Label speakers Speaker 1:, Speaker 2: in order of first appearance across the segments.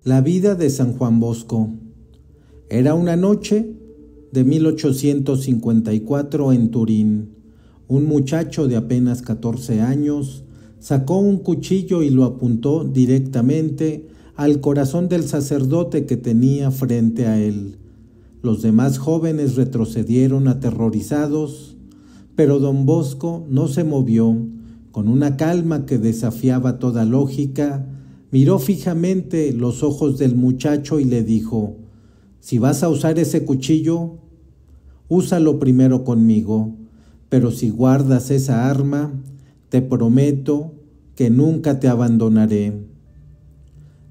Speaker 1: La vida de San Juan Bosco. Era una noche de 1854 en Turín. Un muchacho de apenas 14 años sacó un cuchillo y lo apuntó directamente al corazón del sacerdote que tenía frente a él. Los demás jóvenes retrocedieron aterrorizados, pero don Bosco no se movió. Con una calma que desafiaba toda lógica, miró fijamente los ojos del muchacho y le dijo: «Si vas a usar ese cuchillo, úsalo primero conmigo, pero si guardas esa arma, te prometo que nunca te abandonaré».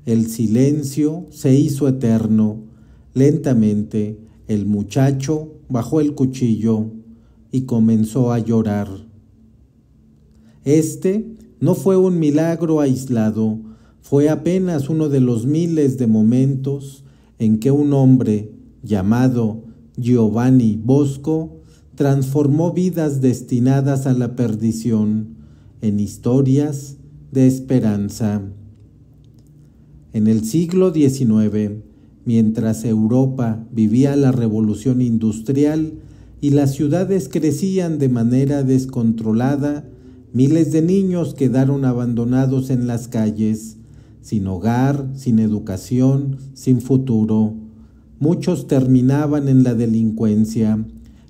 Speaker 1: El silencio se hizo eterno. Lentamente, el muchacho bajó el cuchillo y comenzó a llorar. Este no fue un milagro aislado, fue apenas uno de los miles de momentos en que un hombre llamado Giovanni Bosco transformó vidas destinadas a la perdición en historias de esperanza. En el siglo XIX, mientras Europa vivía la revolución industrial y las ciudades crecían de manera descontrolada, miles de niños quedaron abandonados en las calles, sin hogar, sin educación, sin futuro. Muchos terminaban en la delincuencia,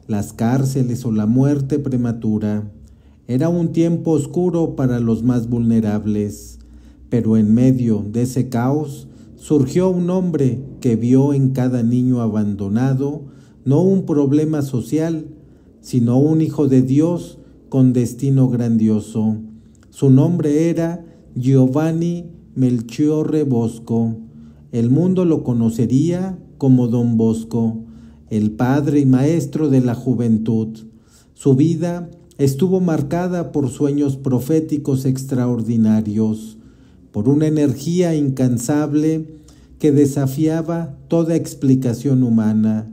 Speaker 1: las cárceles o la muerte prematura. Era un tiempo oscuro para los más vulnerables, pero en medio de ese caos surgió un hombre que vio en cada niño abandonado no un problema social, sino un hijo de Dios con destino grandioso. Su nombre era Giovanni Melchiorre Bosco. El mundo lo conocería como Don Bosco, el padre y maestro de la juventud. Su vida estuvo marcada por sueños proféticos extraordinarios, por una energía incansable que desafiaba toda explicación humana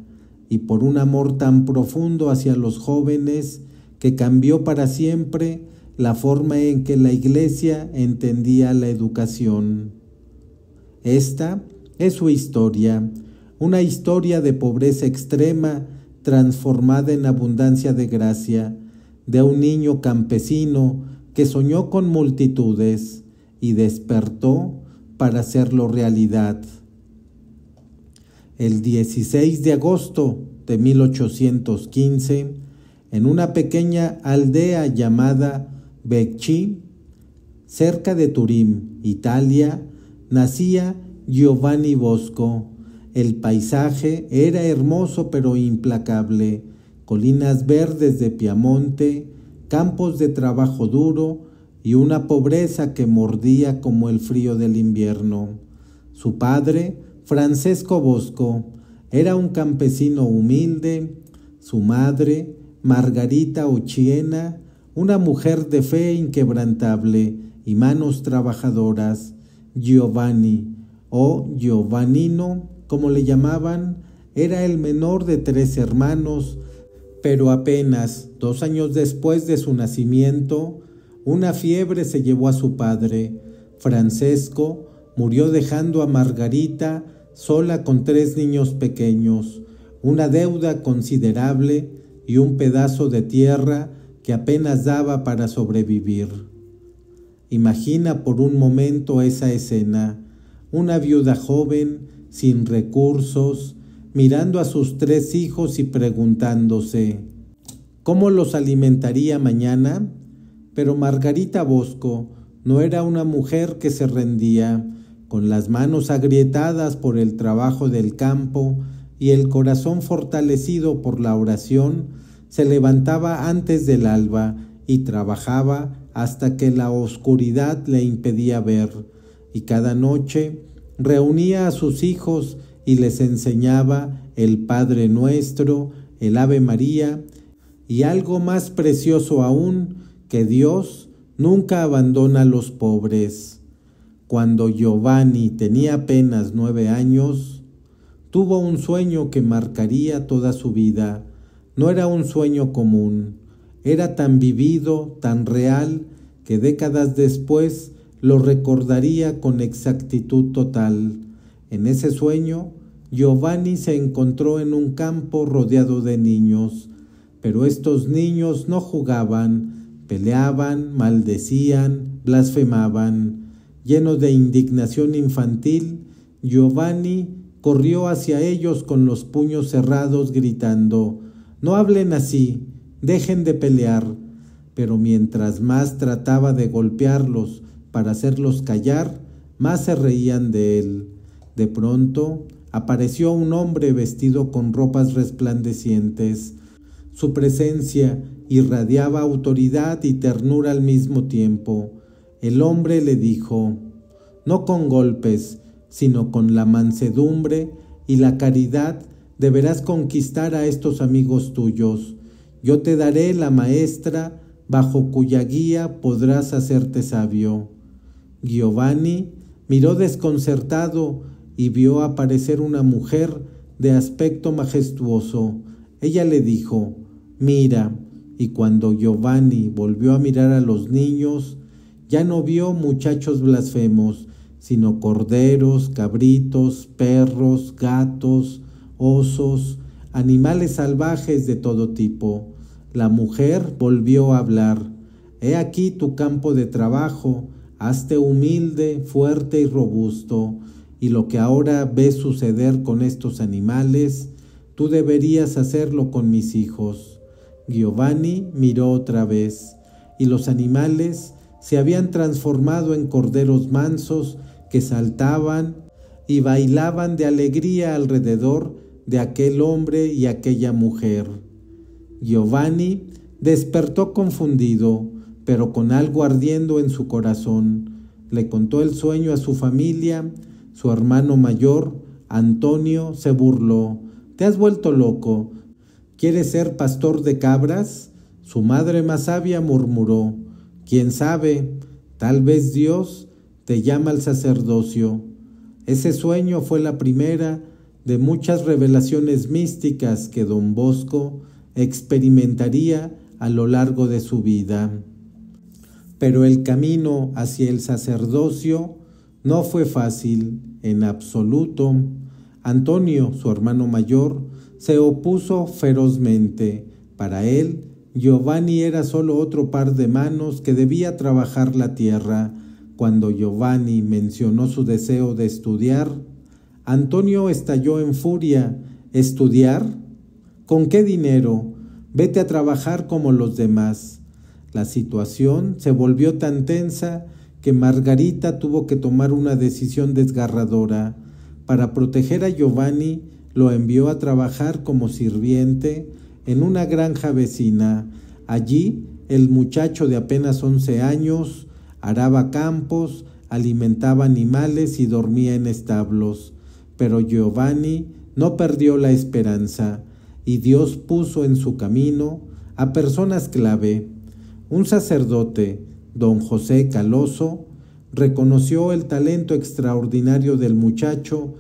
Speaker 1: y por un amor tan profundo hacia los jóvenes que cambió para siempre la forma en que la Iglesia entendía la educación. Esta es su historia, una historia de pobreza extrema transformada en abundancia de gracia, de un niño campesino que soñó con multitudes y despertó para hacerlo realidad. El 16 de agosto de 1815, en una pequeña aldea llamada Becchi, cerca de Turín, Italia, nacía Giovanni Bosco. El paisaje era hermoso pero implacable: colinas verdes de Piamonte, campos de trabajo duro y una pobreza que mordía como el frío del invierno. Su padre, Francesco Bosco, era un campesino humilde. Su madre, Margarita Ochiena, una mujer de fe inquebrantable y manos trabajadoras. Giovanni, o Giovannino, como le llamaban, era el menor de 3 hermanos, pero apenas 2 años después de su nacimiento, una fiebre se llevó a su padre. Francesco murió dejando a Margarita sola con 3 niños pequeños, una deuda considerable y un pedazo de tierra que apenas daba para sobrevivir. Imagina por un momento esa escena: una viuda joven, sin recursos, mirando a sus 3 hijos y preguntándose ¿cómo los alimentaría mañana? Pero Margarita Bosco no era una mujer que se rendía. Con las manos agrietadas por el trabajo del campo y el corazón fortalecido por la oración, se levantaba antes del alba y trabajaba hasta que la oscuridad le impedía ver, y cada noche reunía a sus hijos y les enseñaba el Padre Nuestro, el Ave María y algo más precioso aún, que Dios nunca abandona a los pobres. Cuando Giovanni tenía apenas 9 años, tuvo un sueño que marcaría toda su vida. no era un sueño común, era tan vivido, tan real, que décadas después lo recordaría con exactitud total. En ese sueño, Giovanni se encontró en un campo rodeado de niños, pero estos niños no jugaban, peleaban, maldecían, blasfemaban. Lleno de indignación infantil, Giovanni corrió hacia ellos con los puños cerrados, gritando: «No hablen así, dejen de pelear». Pero mientras más trataba de golpearlos para hacerlos callar, más se reían de él. De pronto apareció un hombre vestido con ropas resplandecientes. Su presencia irradiaba autoridad y ternura al mismo tiempo. El hombre le dijo: «No con golpes, sino con la mansedumbre y la caridad deberás conquistar a estos amigos tuyos. Yo te daré la maestra bajo cuya guía podrás hacerte sabio». Giovanni miró desconcertado y vio aparecer una mujer de aspecto majestuoso. Ella le dijo: «Mira». Y cuando Giovanni volvió a mirar a los niños, ya no vio muchachos blasfemos, sino corderos, cabritos, perros, gatos, osos, animales salvajes de todo tipo. La mujer volvió a hablar: «He aquí tu campo de trabajo, hazte humilde, fuerte y robusto, y lo que ahora ves suceder con estos animales, tú deberías hacerlo con mis hijos». Giovanni miró otra vez, y los animales se habían transformado en corderos mansos que saltaban y bailaban de alegría alrededor de aquel hombre y aquella mujer. Giovanni despertó confundido, pero con algo ardiendo en su corazón. Le contó el sueño a su familia. Su hermano mayor, Antonio, se burló: «¿Te has vuelto loco? ¿Quieres ser pastor de cabras?». Su madre más sabia murmuró: «¿Quién sabe? Tal vez Dios te llama al sacerdocio». Ese sueño fue la primera de muchas revelaciones místicas que don Bosco experimentaría a lo largo de su vida. Pero el camino hacia el sacerdocio no fue fácil, en absoluto. Antonio, su hermano mayor, se opuso ferozmente. Para él, Giovanni era solo otro par de manos que debía trabajar la tierra. Cuando Giovanni mencionó su deseo de estudiar, Antonio estalló en furia. «¿Estudiar? ¿Con qué dinero? Vete a trabajar como los demás». La situación se volvió tan tensa que Margarita tuvo que tomar una decisión desgarradora. Para proteger a Giovanni, lo envió a trabajar como sirviente en una granja vecina. Allí, el muchacho de apenas 11 años araba campos, alimentaba animales y dormía en establos. Pero Giovanni no perdió la esperanza, y Dios puso en su camino a personas clave. Un sacerdote, don José Caloso, reconoció el talento extraordinario del muchacho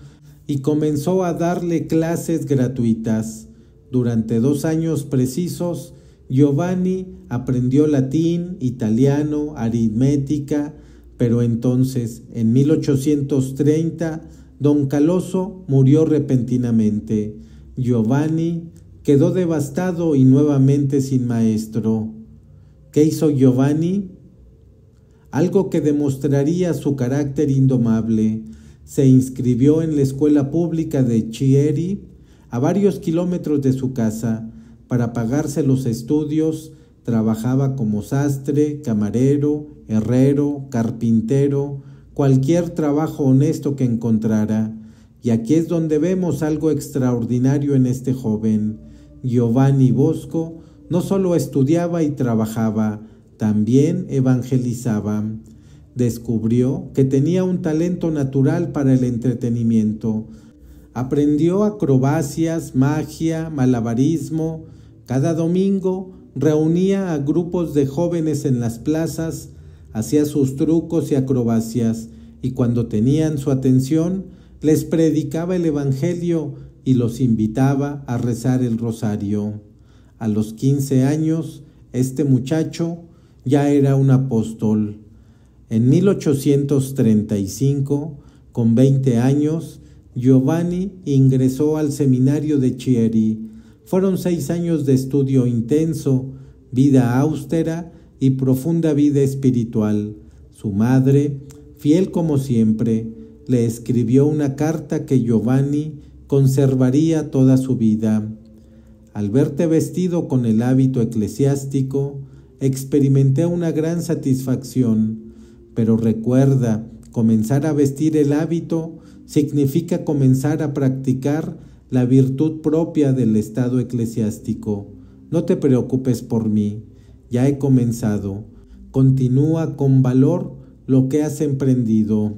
Speaker 1: y comenzó a darle clases gratuitas. Durante 2 años precisos, Giovanni aprendió latín, italiano, aritmética, pero entonces, en 1830, don Caloso murió repentinamente. Giovanni quedó devastado y nuevamente sin maestro. ¿Qué hizo Giovanni? Algo que demostraría su carácter indomable. Se inscribió en la escuela pública de Chieri, a varios kilómetros de su casa. Para pagarse los estudios, trabajaba como sastre, camarero, herrero, carpintero, cualquier trabajo honesto que encontrara. Y aquí es donde vemos algo extraordinario en este joven. Giovanni Bosco no solo estudiaba y trabajaba, también evangelizaba. Descubrió que tenía un talento natural para el entretenimiento. Aprendió acrobacias, magia, malabarismo. Cada domingo reunía a grupos de jóvenes en las plazas, hacía sus trucos y acrobacias, y cuando tenían su atención, les predicaba el evangelio y los invitaba a rezar el rosario. A los 15 años, este muchacho ya era un apóstol. En 1835, con 20 años, Giovanni ingresó al seminario de Chieri. Fueron 6 años de estudio intenso, vida austera y profunda vida espiritual. Su madre, fiel como siempre, le escribió una carta que Giovanni conservaría toda su vida. Al verte vestido con el hábito eclesiástico, experimenté una gran satisfacción, pero recuerda, comenzar a vestir el hábito significa comenzar a practicar la virtud propia del estado eclesiástico. No te preocupes por mí, ya he comenzado. Continúa con valor lo que has emprendido.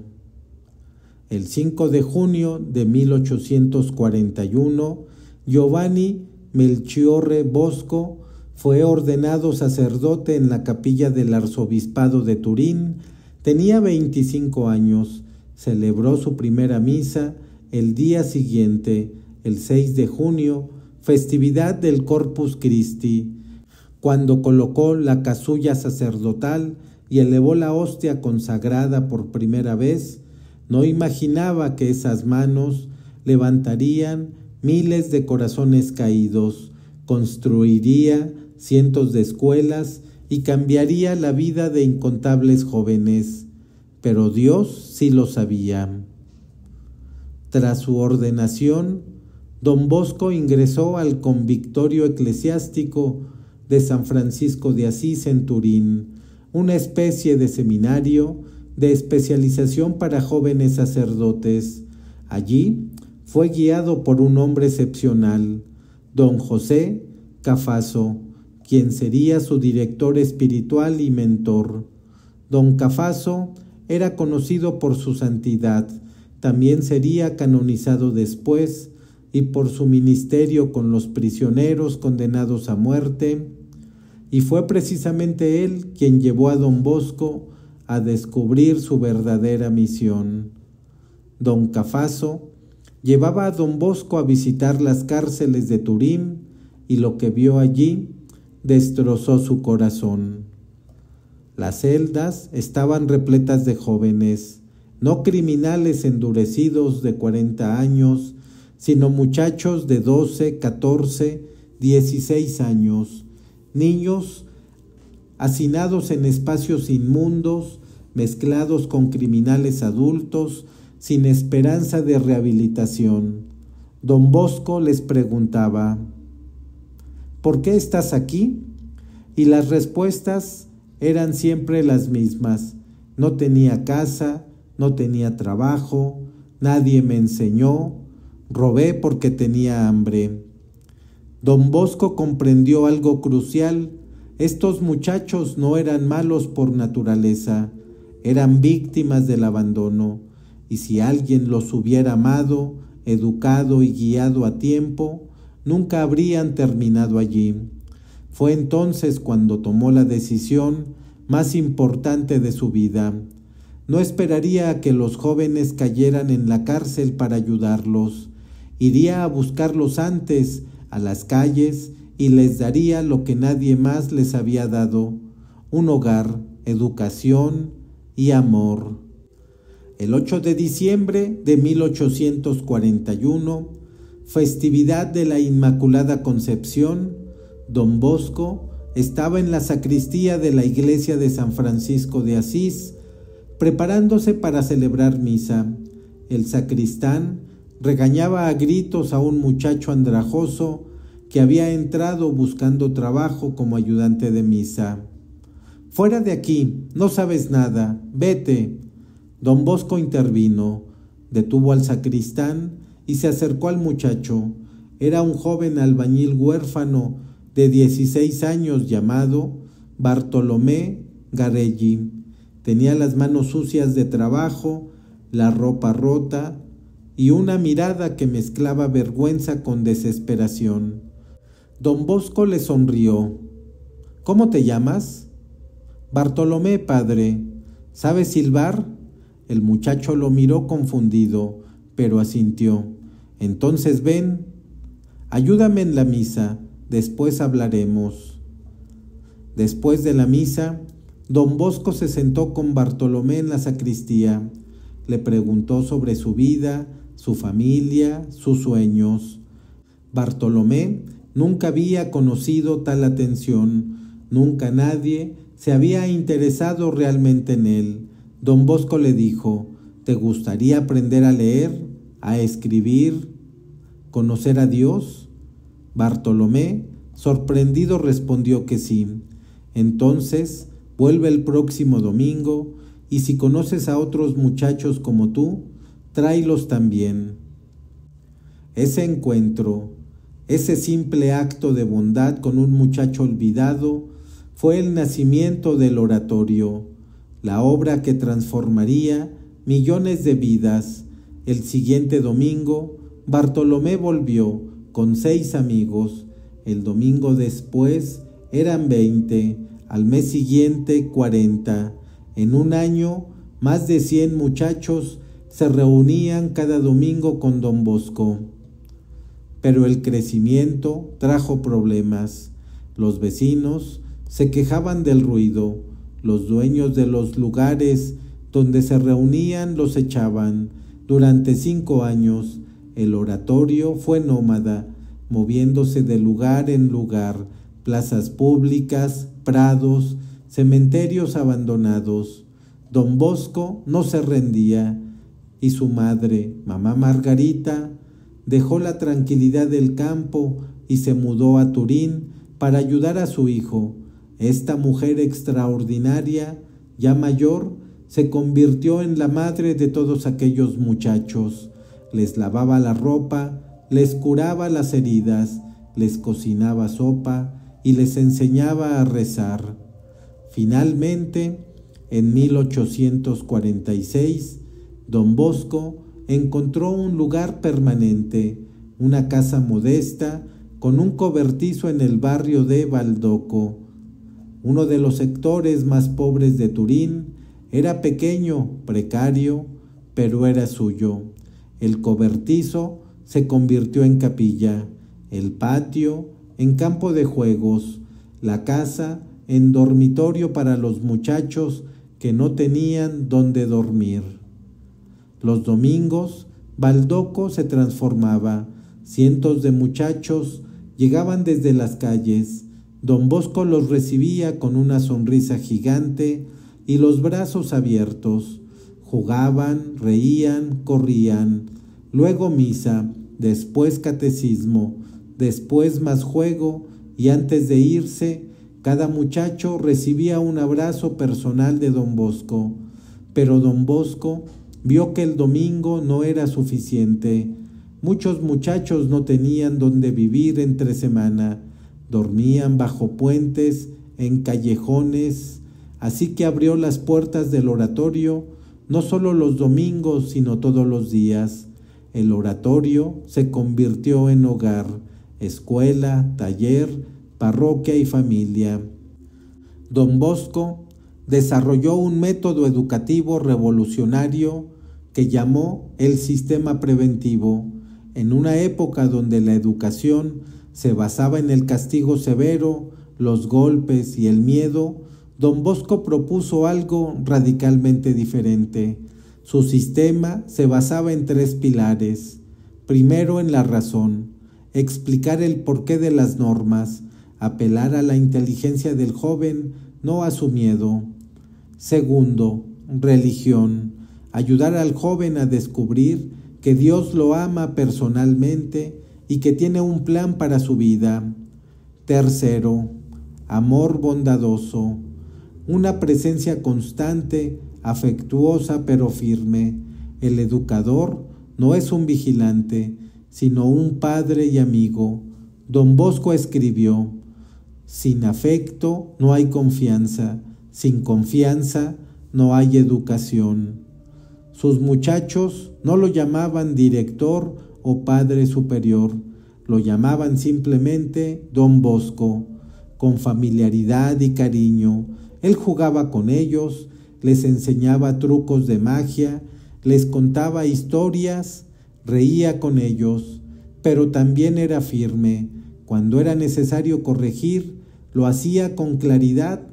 Speaker 1: El 5 de junio de 1841, Giovanni Melchiorre Bosco fue ordenado sacerdote en la capilla del arzobispado de Turín. Tenía 25 años. Celebró su primera misa el día siguiente, el 6 de junio, festividad del Corpus Christi, cuando colocó la casulla sacerdotal y elevó la hostia consagrada por primera vez. No imaginaba que esas manos levantarían miles de corazones caídos, construiría cientos de escuelas y cambiaría la vida de incontables jóvenes. Pero Dios sí lo sabía. Tras su ordenación, don Bosco ingresó al convictorio eclesiástico de San Francisco de Asís en Turín, una especie de seminario de especialización para jóvenes sacerdotes. Allí fue guiado por un hombre excepcional, don José Cafaso, quien sería su director espiritual y mentor. Don Cafaso era conocido por su santidad, también sería canonizado después, y por su ministerio con los prisioneros condenados a muerte, y fue precisamente él quien llevó a don Bosco a descubrir su verdadera misión. Don Cafaso llevaba a don Bosco a visitar las cárceles de Turín, y lo que vio allí destrozó su corazón. Las celdas estaban repletas de jóvenes, no criminales endurecidos de 40 años, sino muchachos de 12, 14, 16 años, niños hacinados en espacios inmundos, mezclados con criminales adultos, sin esperanza de rehabilitación. Don Bosco les preguntaba: ¿por qué estás aquí? Y las respuestas eran siempre las mismas: no tenía casa, no tenía trabajo, nadie me enseñó, robé porque tenía hambre. Don Bosco comprendió algo crucial: estos muchachos no eran malos por naturaleza, eran víctimas del abandono, y si alguien los hubiera amado, educado y guiado a tiempo, nunca habrían terminado allí. Fue entonces cuando tomó la decisión más importante de su vida. No esperaría a que los jóvenes cayeran en la cárcel para ayudarlos. Iría a buscarlos antes a las calles y les daría lo que nadie más les había dado: un hogar, educación y amor. El 8 de diciembre de 1841, festividad de la Inmaculada Concepción, don Bosco estaba en la sacristía de la iglesia de San Francisco de Asís, preparándose para celebrar misa. El sacristán regañaba a gritos a un muchacho andrajoso que había entrado buscando trabajo como ayudante de misa. «Fuera de aquí, no sabes nada, vete». Don Bosco intervino, detuvo al sacristán y se acercó al muchacho. Era un joven albañil huérfano de 16 años llamado Bartolomé Garelli. Tenía las manos sucias de trabajo, la ropa rota y una mirada que mezclaba vergüenza con desesperación. Don Bosco le sonrió. «¿Cómo te llamas?» «Bartolomé, padre». «¿Sabes silbar?» El muchacho lo miró confundido, pero asintió. «Entonces ven, ayúdame en la misa. después hablaremos. Después de la misa, don Bosco se sentó con Bartolomé en la sacristía. Le preguntó sobre su vida, su familia, sus sueños. Bartolomé nunca había conocido tal atención, nunca nadie se había interesado realmente en él. Don Bosco le dijo: ¿te gustaría aprender a leer, a escribir, conocer a Dios? Bartolomé, sorprendido, respondió que sí. Entonces, vuelve el próximo domingo, y si conoces a otros muchachos como tú, tráelos también. Ese encuentro, ese simple acto de bondad con un muchacho olvidado, fue el nacimiento del oratorio, la obra que transformaría millones de vidas. El siguiente domingo, Bartolomé volvió con 6 amigos. El domingo después eran 20, al mes siguiente 40. En un año, más de 100 muchachos se reunían cada domingo con don Bosco. Pero el crecimiento trajo problemas. Los vecinos se quejaban del ruido. Los dueños de los lugares donde se reunían los echaban. Durante 5 años, el oratorio fue nómada, moviéndose de lugar en lugar, plazas públicas, prados, cementerios abandonados. Don Bosco no se rendía, y su madre, mamá Margarita, dejó la tranquilidad del campo y se mudó a Turín para ayudar a su hijo. Esta mujer extraordinaria, ya mayor, se convirtió en la madre de todos aquellos muchachos. Les lavaba la ropa, les curaba las heridas, les cocinaba sopa y les enseñaba a rezar. Finalmente, en 1846, don Bosco encontró un lugar permanente, una casa modesta con un cobertizo en el barrio de Baldoco. Uno de los sectores más pobres de Turín. Era pequeño, precario, pero era suyo. El cobertizo se convirtió en capilla, el patio en campo de juegos, la casa en dormitorio para los muchachos que no tenían dónde dormir. Los domingos, Baldoco se transformaba. Cientos de muchachos llegaban desde las calles. Don Bosco los recibía con una sonrisa gigante y los brazos abiertos. Jugaban, reían, corrían. Luego misa, después catecismo, después más juego, y antes de irse, cada muchacho recibía un abrazo personal de don Bosco. Pero don Bosco vio que el domingo no era suficiente. Muchos muchachos no tenían dónde vivir entre semana. Dormían bajo puentes, en callejones, así que abrió las puertas del oratorio, no solo los domingos, sino todos los días. El oratorio se convirtió en hogar, escuela, taller, parroquia y familia. Don Bosco desarrolló un método educativo revolucionario que llamó el sistema preventivo. En una época donde la educación se basaba en el castigo severo, los golpes y el miedo, don Bosco propuso algo radicalmente diferente. Su sistema se basaba en 3 pilares. Primero, en la razón, explicar el porqué de las normas, apelar a la inteligencia del joven, no a su miedo. Segundo, religión, ayudar al joven a descubrir que Dios lo ama personalmente y que tiene un plan para su vida. Tercero, amor bondadoso, una presencia constante, afectuosa pero firme. El educador no es un vigilante, sino un padre y amigo. Don Bosco escribió: sin afecto no hay confianza, sin confianza no hay educación. Sus muchachos no lo llamaban director o padre superior, lo llamaban simplemente don Bosco. Con familiaridad y cariño, él jugaba con ellos, les enseñaba trucos de magia, les contaba historias, reía con ellos, pero también era firme. Cuando era necesario corregir, lo hacía con claridad,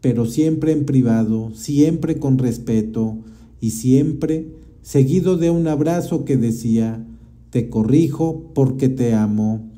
Speaker 1: pero siempre en privado, siempre con respeto y siempre seguido de un abrazo que decía: te corrijo porque te amo.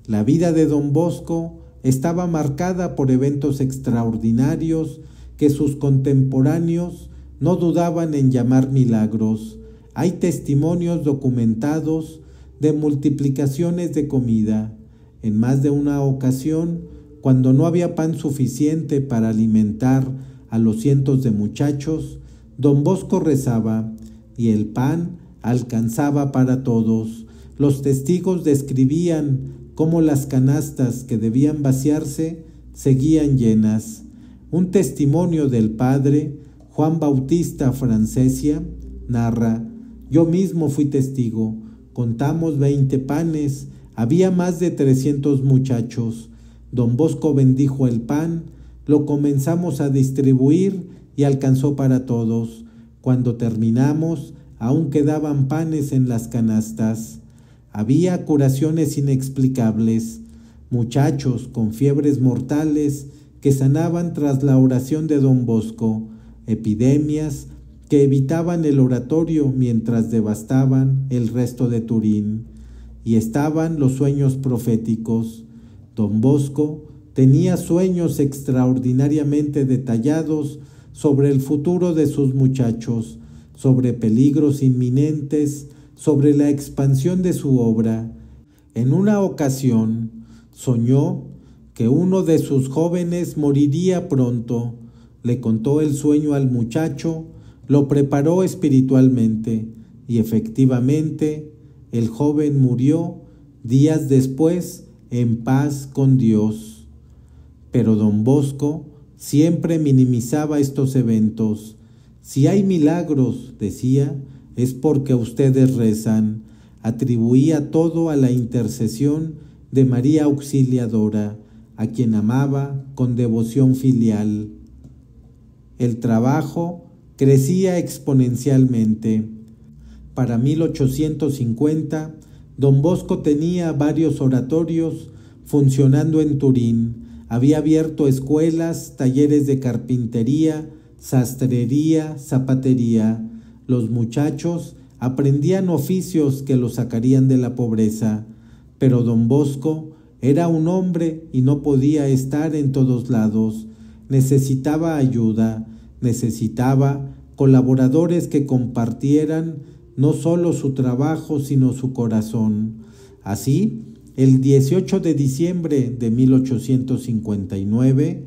Speaker 1: La vida de don Bosco estaba marcada por eventos extraordinarios que sus contemporáneos no dudaban en llamar milagros. Hay testimonios documentados de multiplicaciones de comida. En más de una ocasión, cuando no había pan suficiente para alimentar a los cientos de muchachos, don Bosco rezaba y el pan alcanzaba para todos. Los testigos describían cómo las canastas que debían vaciarse seguían llenas. Un testimonio del padre Juan Bautista Francesia narra: yo mismo fui testigo, contamos 20 panes, había más de 300 muchachos. Don Bosco bendijo el pan, lo comenzamos a distribuir y alcanzó para todos. Cuando terminamos, aún quedaban panes en las canastas. Había curaciones inexplicables, muchachos con fiebres mortales que sanaban tras la oración de don Bosco, epidemias que evitaban el oratorio mientras devastaban el resto de Turín. Y estaban los sueños proféticos. Don Bosco tenía sueños extraordinariamente detallados sobre el futuro de sus muchachos, sobre peligros inminentes, sobre la expansión de su obra. En una ocasión soñó que uno de sus jóvenes moriría pronto. Le contó el sueño al muchacho, lo preparó espiritualmente y efectivamente el joven murió días después en paz con Dios. Pero don Bosco siempre minimizaba estos eventos. Si hay milagros, decía, es porque ustedes rezan. Atribuía todo a la intercesión de María Auxiliadora, a quien amaba con devoción filial. El trabajo crecía exponencialmente. Para 1850, don Bosco tenía varios oratorios funcionando en Turín. Había abierto escuelas, talleres de carpintería, sastrería, zapatería. Los muchachos aprendían oficios que los sacarían de la pobreza, pero don Bosco era un hombre y no podía estar en todos lados. Necesitaba ayuda, necesitaba colaboradores que compartieran no solo su trabajo, sino su corazón. Así, el 18 de diciembre de 1859,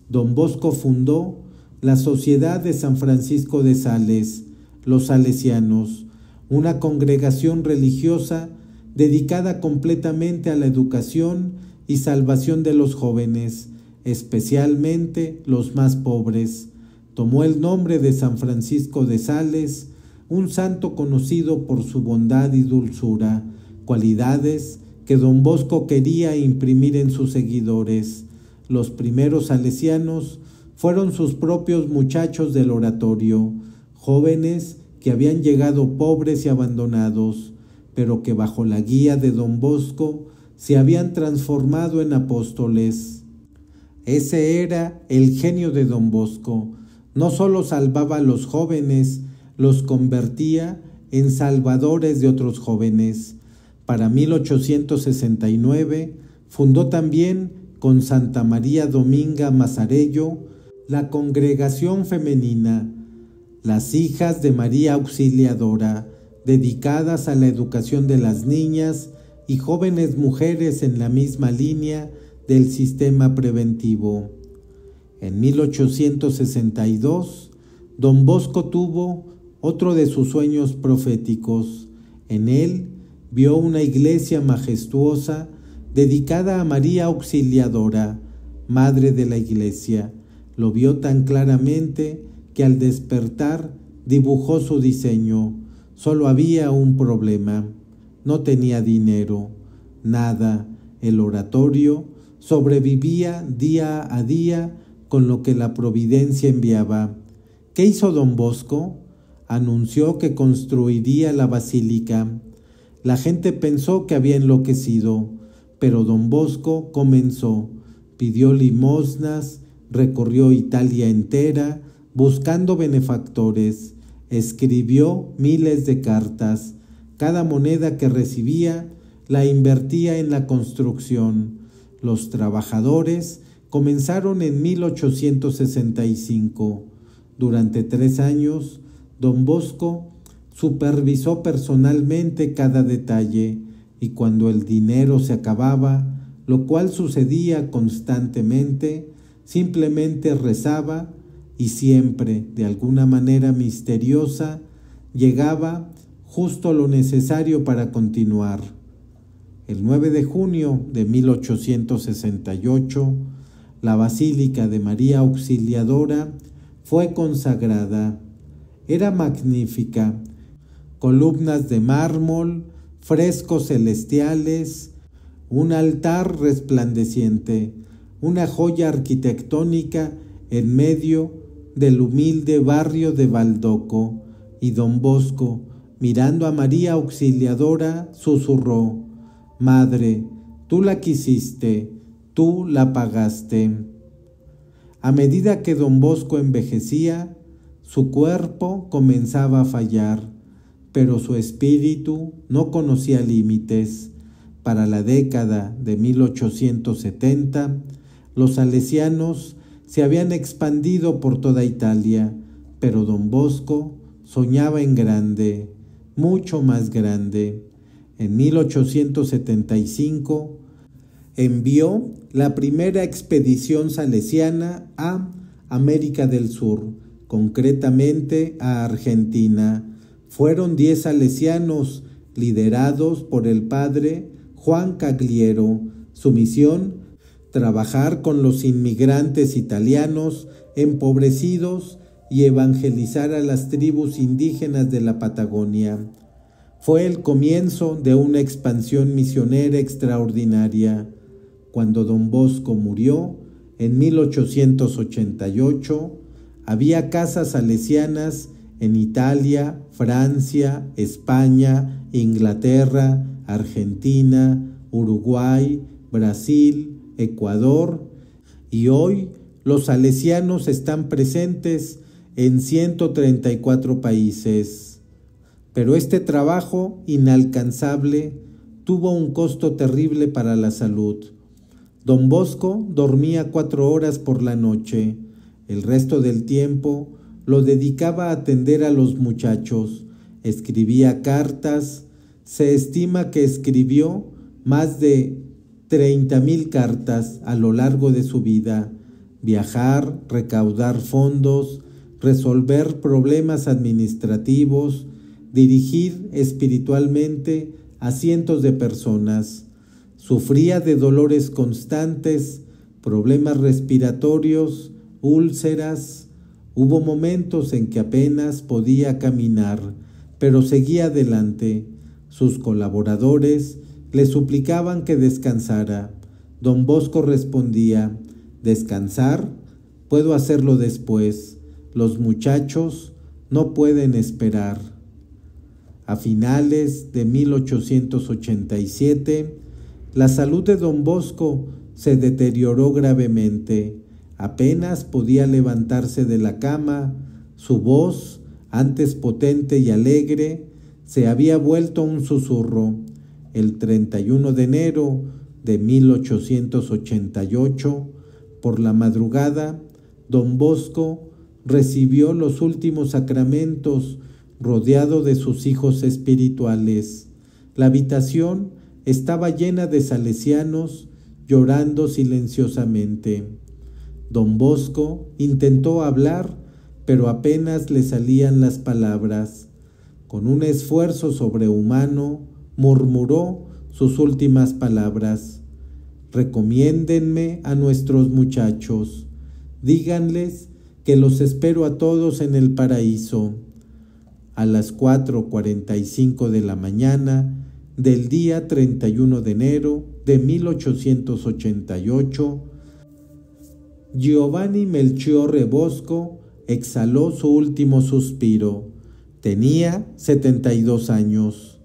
Speaker 1: don Bosco fundó la Sociedad de San Francisco de Sales, los Salesianos, una congregación religiosa dedicada completamente a la educación y salvación de los jóvenes, especialmente los más pobres. Tomó el nombre de San Francisco de Sales, un santo conocido por su bondad y dulzura, cualidades que don Bosco quería imprimir en sus seguidores. Los primeros salesianos fueron sus propios muchachos del oratorio, jóvenes que habían llegado pobres y abandonados, pero que bajo la guía de don Bosco se habían transformado en apóstoles. Ese era el genio de don Bosco. No solo salvaba a los jóvenes, los convertía en salvadores de otros jóvenes. Para 1869 fundó también con Santa María Dominga Mazarello la Congregación Femenina, las Hijas de María Auxiliadora, dedicadas a la educación de las niñas y jóvenes mujeres en la misma línea del sistema preventivo. En 1862, don Bosco tuvo otro de sus sueños proféticos. En él vio una iglesia majestuosa dedicada a María Auxiliadora, Madre de la Iglesia. Lo vio tan claramente que al despertar dibujó su diseño. Solo había un problema: no tenía dinero, nada. El oratorio sobrevivía día a día con lo que la providencia enviaba. ¿Qué hizo don Bosco? Anunció que construiría la basílica. La gente pensó que había enloquecido, pero don Bosco comenzó, pidió limosnas, recorrió Italia entera buscando benefactores, escribió miles de cartas, cada moneda que recibía la invertía en la construcción. Los trabajadores comenzaron en 1865. Durante 3 años, don Bosco supervisó personalmente cada detalle, y cuando el dinero se acababa, lo cual sucedía constantemente, simplemente rezaba y siempre, de alguna manera misteriosa, llegaba justo lo necesario para continuar. El 9 de junio de 1868, la Basílica de María Auxiliadora fue consagrada. Era magnífica, columnas de mármol, frescos celestiales, un altar resplandeciente, una joya arquitectónica en medio del humilde barrio de Baldoco, y don Bosco, mirando a María Auxiliadora, susurró: «Madre, tú la quisiste, tú la pagaste». A medida que don Bosco envejecía, su cuerpo comenzaba a fallar, pero su espíritu no conocía límites. Para la década de 1870, los salesianos se habían expandido por toda Italia, pero don Bosco soñaba en grande, mucho más grande. En 1875 envió la primera expedición salesiana a América del Sur, concretamente a Argentina. Fueron 10 salesianos liderados por el padre Juan Cagliero. Su misión: trabajar con los inmigrantes italianos empobrecidos y evangelizar a las tribus indígenas de la Patagonia. Fue el comienzo de una expansión misionera extraordinaria. Cuando don Bosco murió en 1888, había casas salesianas en Italia, Francia, España, Inglaterra, Argentina, Uruguay, Brasil, Ecuador, y hoy los salesianos están presentes en 134 países. Pero este trabajo inalcanzable tuvo un costo terrible para la salud. Don Bosco dormía 4 horas por la noche. El resto del tiempo lo dedicaba a atender a los muchachos. Escribía cartas. Se estima que escribió más de 30,000 cartas a lo largo de su vida. Viajar, recaudar fondos, resolver problemas administrativos, dirigir espiritualmente a cientos de personas. Sufría de dolores constantes, problemas respiratorios, úlceras. Hubo momentos en que apenas podía caminar, pero seguía adelante. Sus colaboradores le suplicaban que descansara. Don Bosco respondía: «¿Descansar? Puedo hacerlo después. Los muchachos no pueden esperar». A finales de 1887, la salud de don Bosco se deterioró gravemente. Apenas podía levantarse de la cama. Su voz, antes potente y alegre, se había vuelto un susurro. El 31 de enero de 1888, por la madrugada, don Bosco recibió los últimos sacramentos rodeado de sus hijos espirituales. La habitación estaba llena de salesianos llorando silenciosamente. Don Bosco intentó hablar, pero apenas le salían las palabras. Con un esfuerzo sobrehumano, murmuró sus últimas palabras: «Recomiéndenme a nuestros muchachos. Díganles que los espero a todos en el paraíso». A las 4:45 de la mañana del día 31 de enero de 1888, Giovanni Melchiorre Bosco exhaló su último suspiro. Tenía 72 años.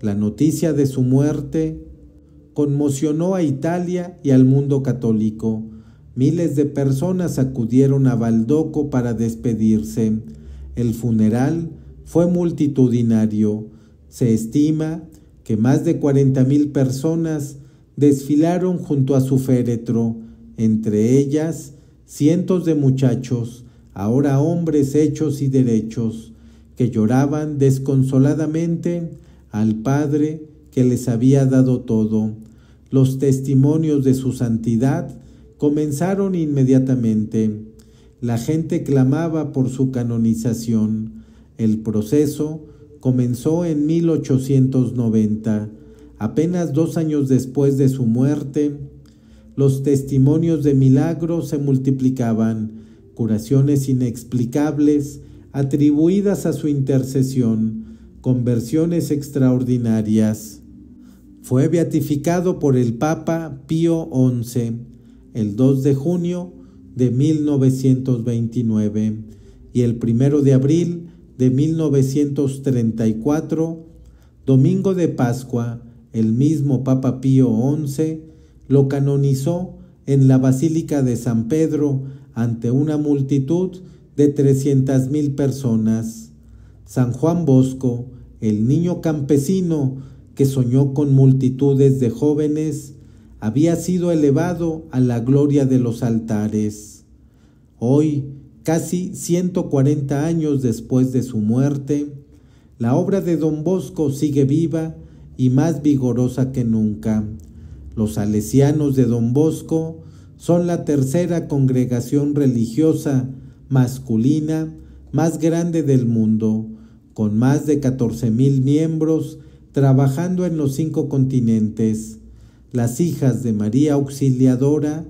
Speaker 1: La noticia de su muerte conmocionó a Italia y al mundo católico. Miles de personas acudieron a Baldoco para despedirse. El funeral fue multitudinario. Se estima que más de 40,000 personas desfilaron junto a su féretro, entre ellas cientos de muchachos, ahora hombres hechos y derechos, que lloraban desconsoladamente al Padre que les había dado todo. Los testimonios de su santidad comenzaron inmediatamente. La gente clamaba por su canonización. El proceso comenzó en 1890. Apenas 2 años después de su muerte, los testimonios de milagros se multiplicaban, curaciones inexplicables atribuidas a su intercesión, conversiones extraordinarias. Fue beatificado por el Papa Pío XI el 2 de junio de 1929 y el 1 de abril de 1934, domingo de Pascua, el mismo Papa Pío XI lo canonizó en la Basílica de San Pedro ante una multitud de 300,000 personas. San Juan Bosco, el niño campesino que soñó con multitudes de jóvenes, había sido elevado a la gloria de los altares. Hoy, casi 140 años después de su muerte, la obra de Don Bosco sigue viva y más vigorosa que nunca. Los salesianos de Don Bosco son la tercera congregación religiosa masculina más grande del mundo, con más de 14,000 miembros trabajando en los 5 continentes. Las hijas de María Auxiliadora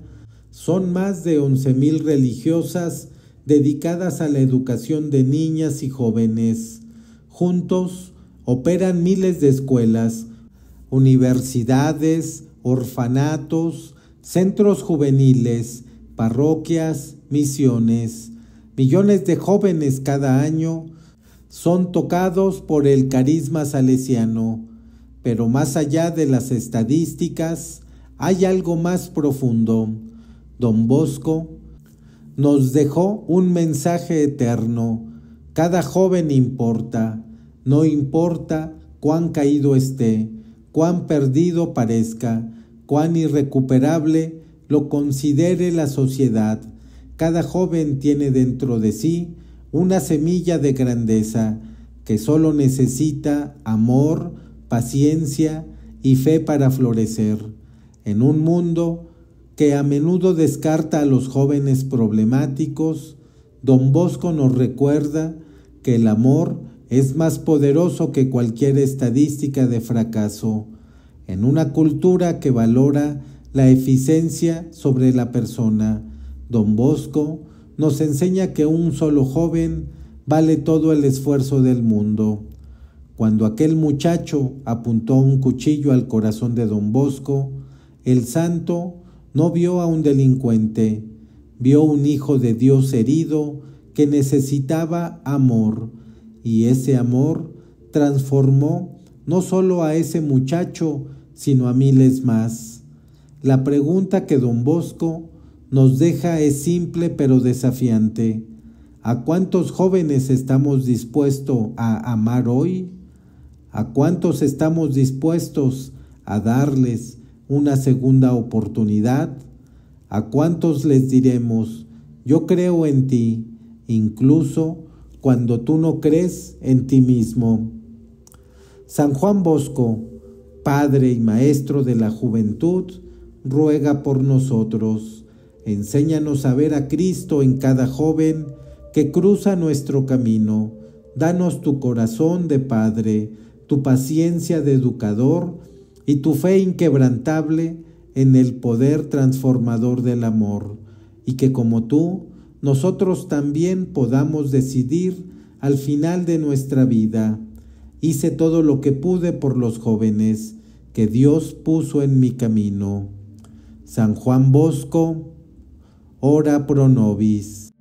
Speaker 1: son más de 11,000 religiosas dedicadas a la educación de niñas y jóvenes. Juntos operan miles de escuelas, universidades, orfanatos, centros juveniles, parroquias, misiones. Millones de jóvenes cada año son tocados por el carisma salesiano, pero más allá de las estadísticas hay algo más profundo. Don Bosco nos dejó un mensaje eterno. Cada joven importa, no importa cuán caído esté, cuán perdido parezca, cuán irrecuperable lo considere la sociedad. Cada joven tiene dentro de sí una semilla de grandeza que solo necesita amor, paciencia y fe para florecer. En un mundo que a menudo descarta a los jóvenes problemáticos, Don Bosco nos recuerda que el amor es más poderoso que cualquier estadística de fracaso. En una cultura que valora la eficiencia sobre la persona, Don Bosco nos enseña que un solo joven vale todo el esfuerzo del mundo. Cuando aquel muchacho apuntó un cuchillo al corazón de Don Bosco, el santo no vio a un delincuente, vio un hijo de Dios herido que necesitaba amor, y ese amor transformó no solo a ese muchacho, sino a miles más. La pregunta que Don Bosco nos deja es simple pero desafiante. ¿A cuántos jóvenes estamos dispuestos a amar hoy? ¿A cuántos estamos dispuestos a darles una segunda oportunidad? ¿A cuántos les diremos, yo creo en ti, incluso cuando tú no crees en ti mismo? San Juan Bosco, Padre y Maestro de la juventud, ruega por nosotros. Enséñanos a ver a Cristo en cada joven que cruza nuestro camino. Danos tu corazón de Padre, tu paciencia de educador y tu fe inquebrantable en el poder transformador del amor, y que como tú, nosotros también podamos decidir al final de nuestra vida: hice todo lo que pude por los jóvenes que Dios puso en mi camino. San Juan Bosco, ora pro nobis.